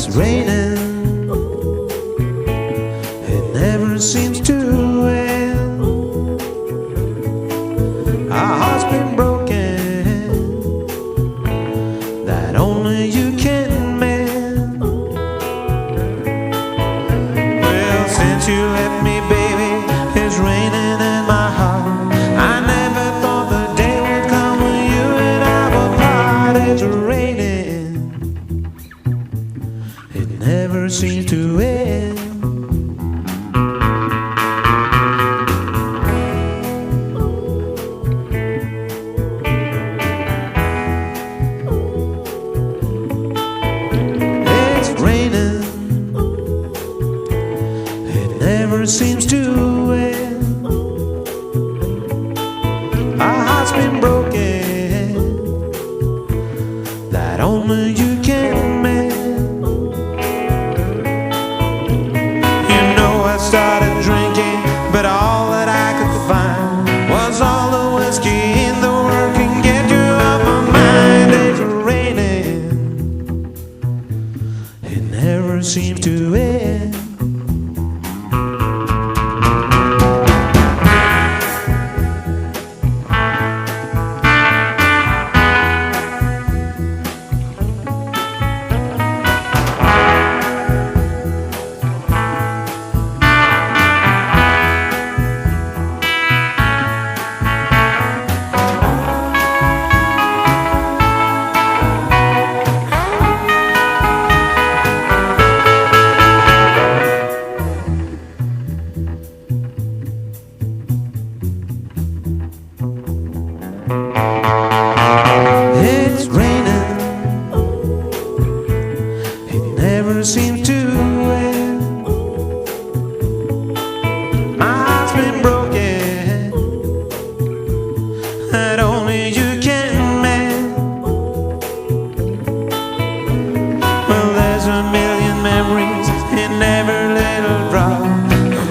It's raining, it never seems to end. Our heart's been broken, that only you can mend. Well, since you left me, baby, it's raining in my heart. I never thought the day would come when you and I were apart. It's raining, it never seems to end. It's raining, it never seems to end. Our heart's been broken, that only you can mend. Started drinking, but all that I could find was all the whiskey in the world can get you off my mind. It's raining, it never seems to end. It's raining, it never seems to end. My heart's been broken, that only you can mend. Well, there's a million memories in every little drop.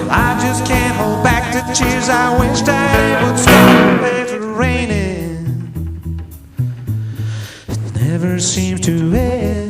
I just can't hold back the tears I wish that it would stop. It's raining, never seems to end.